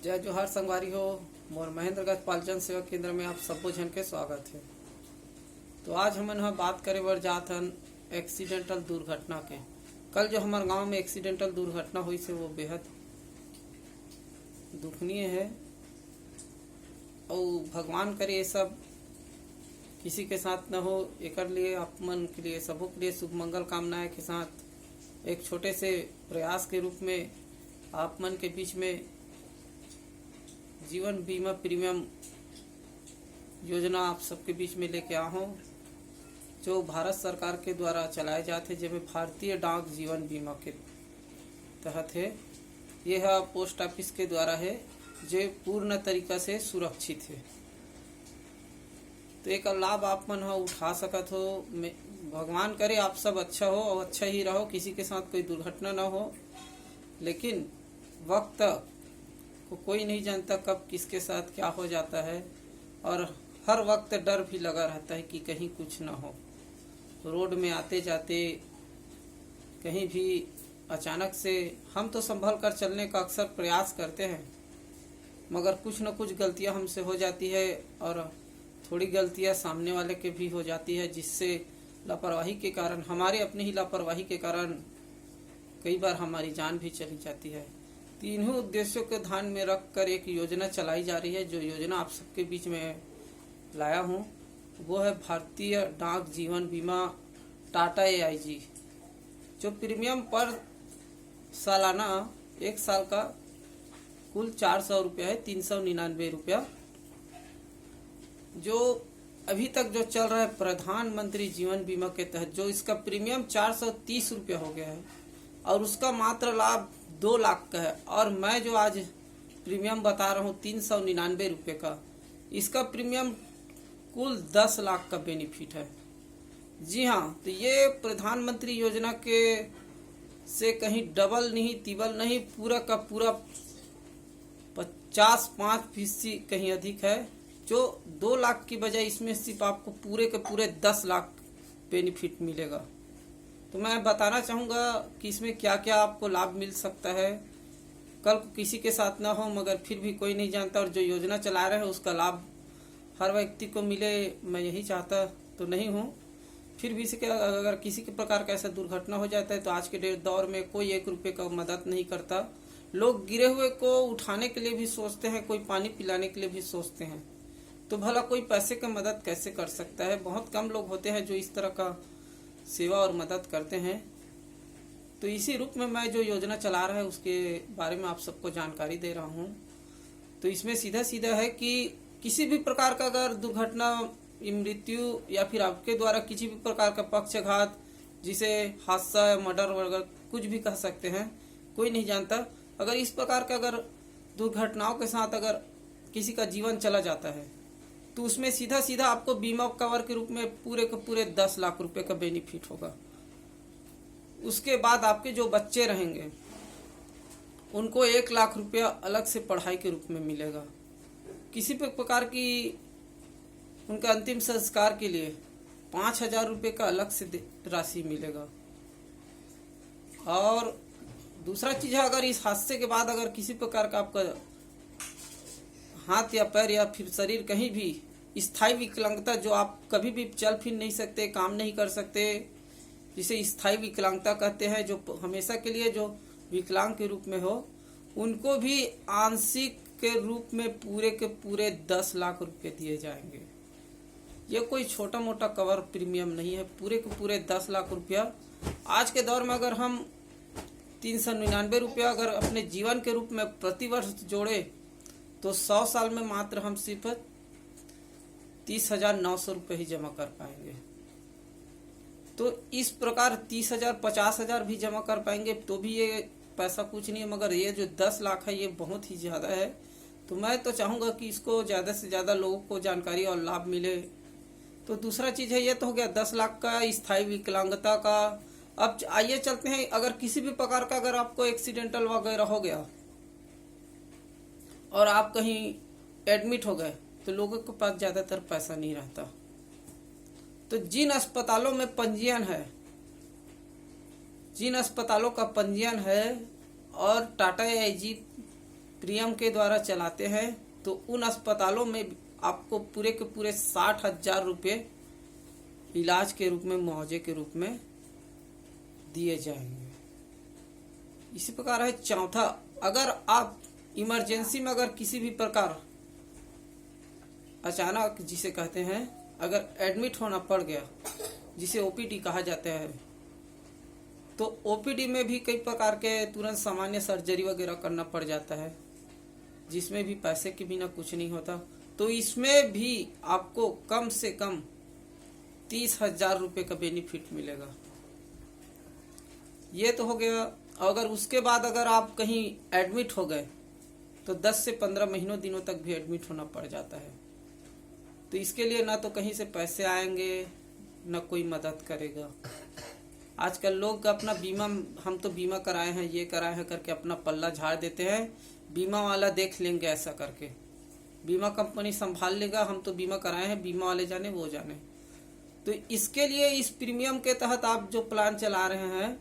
जय जोहार संगवारी हो। मोर महेंद्रगढ़ पालचन सेवा केंद्र में आप सब्बो झन के स्वागत है। तो आज हमन ह बात करे बर जात हन एक्सीडेंटल दुर्घटना के। कल जो हमारे गांव में एक्सीडेंटल दुर्घटना हुई से वो बेहद दुखनीय है और भगवान करे ये सब किसी के साथ न हो। एकर लिए आप मन के लिए सबों के लिए शुभ मंगल कामनाएं के साथ एक छोटे से प्रयास के रूप में आप मन के बीच में जीवन बीमा प्रीमियम योजना आप सबके बीच में लेके आ हूँ, जो भारत सरकार के द्वारा चलाए जाते, जिसमें भारतीय डाक जीवन बीमा के तहत है। यह पोस्ट ऑफिस के द्वारा है, जो पूर्ण तरीका से सुरक्षित है। तो एक लाभ आप मन हो उठा सकत हो। भगवान करे आप सब अच्छा हो और अच्छा ही रहो, किसी के साथ कोई दुर्घटना ना हो। लेकिन वक्त को कोई नहीं जानता कब किसके साथ क्या हो जाता है, और हर वक्त डर भी लगा रहता है कि कहीं कुछ ना हो। रोड में आते जाते कहीं भी अचानक से हम तो संभल कर चलने का अक्सर प्रयास करते हैं, मगर कुछ न कुछ गलतियां हमसे हो जाती है और थोड़ी गलतियां सामने वाले के भी हो जाती है, जिससे लापरवाही के कारण, हमारे अपनी ही लापरवाही के कारण कई बार हमारी जान भी चली जाती है। तीनों उद्देश्यों को ध्यान में रखकर एक योजना चलाई जा रही है। जो योजना आप सबके बीच में लाया हूँ वो है भारतीय डाक जीवन बीमा टाटा AIG, जो प्रीमियम पर सालाना एक साल का कुल 400 रुपया है, 399 रुपया, जो अभी तक जो चल रहा है प्रधानमंत्री जीवन बीमा के तहत, जो इसका प्रीमियम 430 रुपया हो गया है और उसका मात्र लाभ 2 लाख का है। और मैं जो आज प्रीमियम बता रहा हूँ 399 रुपये का, इसका प्रीमियम कुल 10 लाख का बेनिफिट है। जी हाँ, तो ये प्रधानमंत्री योजना के से कहीं डबल नहीं, तिबल नहीं, पूरा का पूरा 55% कहीं अधिक है, जो 2 लाख की बजाय इसमें सिर्फ आपको पूरे के पूरे 10 लाख बेनिफिट मिलेगा। तो मैं बताना चाहूँगा कि इसमें क्या क्या आपको लाभ मिल सकता है। कल को किसी के साथ ना हो, मगर फिर भी कोई नहीं जानता, और जो योजना चला रहे हैं उसका लाभ हर व्यक्ति को मिले, मैं यही चाहता तो नहीं हूँ। फिर भी इसके अगर किसी के प्रकार का ऐसा दुर्घटना हो जाता है तो आज के दौर में कोई 1 रुपये का मदद नहीं करता। लोग गिरे हुए को उठाने के लिए भी सोचते हैं, कोई पानी पिलाने के लिए भी सोचते हैं, तो भला कोई पैसे का मदद कैसे कर सकता है। बहुत कम लोग होते हैं जो इस तरह का सेवा और मदद करते हैं। तो इसी रूप में मैं जो योजना चला रहा है उसके बारे में आप सबको जानकारी दे रहा हूँ। तो इसमें सीधा सीधा है कि किसी भी प्रकार का अगर दुर्घटना, मृत्यु या फिर आपके द्वारा किसी भी प्रकार का पक्षघात, जिसे हादसा या मर्डर वगैरह कुछ भी कह सकते हैं, कोई नहीं जानता, अगर इस प्रकार का अगर दुर्घटनाओं के साथ अगर किसी का जीवन चला जाता है तो उसमें सीधा सीधा आपको बीमा कवर के रूप में पूरे के पूरे 10 लाख रुपए का बेनिफिट होगा। उसके बाद आपके जो बच्चे रहेंगे उनको 1 लाख रुपया अलग से पढ़ाई के रूप में मिलेगा। किसी भी प्रकार की उनके अंतिम संस्कार के लिए 5,000 रुपये का अलग से राशि मिलेगा। और दूसरा चीज है, अगर इस हादसे के बाद अगर किसी प्रकार का आपका हाथ या पैर या फिर शरीर कहीं भी स्थायी विकलांगता, जो आप कभी भी चल फिर नहीं सकते, काम नहीं कर सकते, जिसे स्थायी विकलांगता कहते हैं, जो हमेशा के लिए जो विकलांग के रूप में हो, उनको भी आंशिक के रूप में पूरे के पूरे 10 लाख रुपए दिए जाएंगे। ये कोई छोटा मोटा कवर प्रीमियम नहीं है, पूरे के पूरे 10 लाख रुपया। आज के दौर में अगर हम 399 रुपया अगर अपने जीवन के रूप में प्रतिवर्ष जोड़े तो 100 साल में मात्र हम सिर्फ 30,900 रुपये ही जमा कर पाएंगे। तो इस प्रकार 30,000, 50,000 भी जमा कर पाएंगे तो भी ये पैसा कुछ नहीं है, मगर ये जो 10 लाख है ये बहुत ही ज़्यादा है। तो मैं तो चाहूँगा कि इसको ज़्यादा से ज़्यादा लोगों को जानकारी और लाभ मिले। तो दूसरा चीज़ है, ये तो हो गया 10 लाख का स्थायी विकलांगता का। अब आइए चलते हैं, अगर किसी भी प्रकार का अगर आपको एक्सीडेंटल वगैरह हो गया और आप कहीं एडमिट हो गए तो लोगों के पास ज़्यादातर पैसा नहीं रहता। तो जिन अस्पतालों में पंजीयन है, जिन अस्पतालों का पंजीयन है और टाटा AIG प्रीमियम के द्वारा चलाते हैं तो उन अस्पतालों में आपको पूरे के पूरे 60,000 रुपये इलाज के रूप में, मुआवजे के रूप में दिए जाएंगे। इसी प्रकार है चौथा, अगर आप इमरजेंसी में अगर किसी भी प्रकार अचानक जिसे कहते हैं अगर एडमिट होना पड़ गया, जिसे ओपीडी कहा जाता है, तो ओपीडी में भी कई प्रकार के तुरंत सामान्य सर्जरी वगैरह करना पड़ जाता है, जिसमें भी पैसे के बिना कुछ नहीं होता। तो इसमें भी आपको कम से कम 30,000 रुपये का बेनिफिट मिलेगा। ये तो हो गया। अगर उसके बाद अगर आप कहीं एडमिट हो गए तो 10 से 15 महीनों दिनों तक भी एडमिट होना पड़ जाता है। तो इसके लिए ना तो कहीं से पैसे आएंगे, ना कोई मदद करेगा। आजकल लोग अपना बीमा, हम तो बीमा कराए हैं, ये कराए हैं करके अपना पल्ला झाड़ देते हैं, बीमा वाला देख लेंगे ऐसा करके, बीमा कंपनी संभाल लेगा, हम तो बीमा कराए हैं, बीमा वाले जाने वो जाने। तो इसके लिए इस प्रीमियम के तहत आप जो प्लान चला रहे हैं,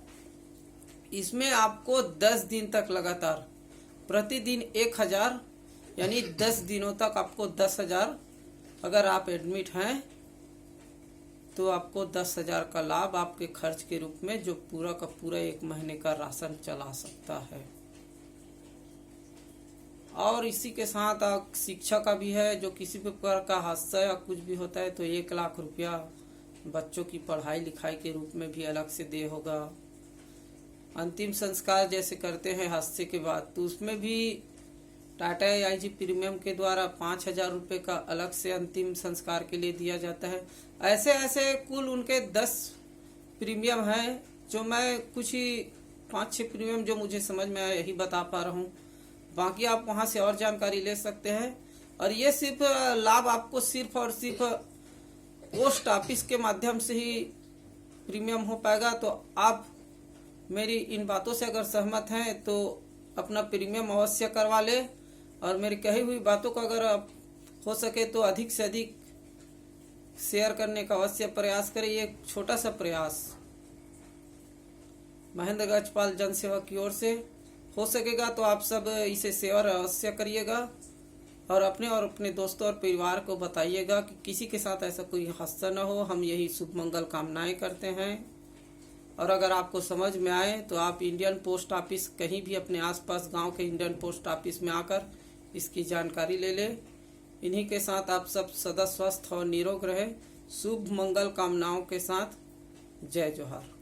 इसमें आपको 10 दिन तक लगातार प्रतिदिन 1,000 यानी 10 दिनों तक आपको 10,000, अगर आप एडमिट हैं तो आपको 10,000 का लाभ आपके खर्च के रूप में, जो पूरा का पूरा 1 महीने का राशन चला सकता है। और इसी के साथ शिक्षा का भी है, जो किसी भी प्रकार का हादसा या कुछ भी होता है तो 1 लाख रुपया बच्चों की पढ़ाई लिखाई के रूप में भी अलग से दे होगा। अंतिम संस्कार जैसे करते हैं हादसे के बाद, तो उसमें भी टाटा AIG प्रीमियम के द्वारा 5,000 रुपये का अलग से अंतिम संस्कार के लिए दिया जाता है। ऐसे ऐसे कुल उनके 10 प्रीमियम हैं, जो मैं कुछ ही 5-6 प्रीमियम जो मुझे समझ में आया यही बता पा रहा हूँ। बाकी आप वहाँ से और जानकारी ले सकते हैं। और ये सिर्फ लाभ आपको सिर्फ और सिर्फ पोस्ट ऑफिस के माध्यम से ही प्रीमियम हो पाएगा। तो आप मेरी इन बातों से अगर सहमत हैं तो अपना प्रीमियम अवश्य करवा ले, और मेरी कही हुई बातों को अगर आप हो सके तो अधिक से अधिक शेयर करने का अवश्य प्रयास करें। ये एक छोटा सा प्रयास महेंद्र गजपाल जन सेवा की ओर से हो सकेगा, तो आप सब इसे शेयर अवश्य करिएगा और अपने दोस्तों और परिवार को बताइएगा कि किसी के साथ ऐसा कोई हादसा न हो। हम यही शुभ मंगल कामनाएं करते हैं। और अगर आपको समझ में आए तो आप इंडियन पोस्ट ऑफिस, कहीं भी अपने आसपास गांव के इंडियन पोस्ट ऑफिस में आकर इसकी जानकारी ले ले। इन्हीं के साथ आप सब सदा स्वस्थ और निरोग रहे। शुभ मंगल कामनाओं के साथ, जय जोहार।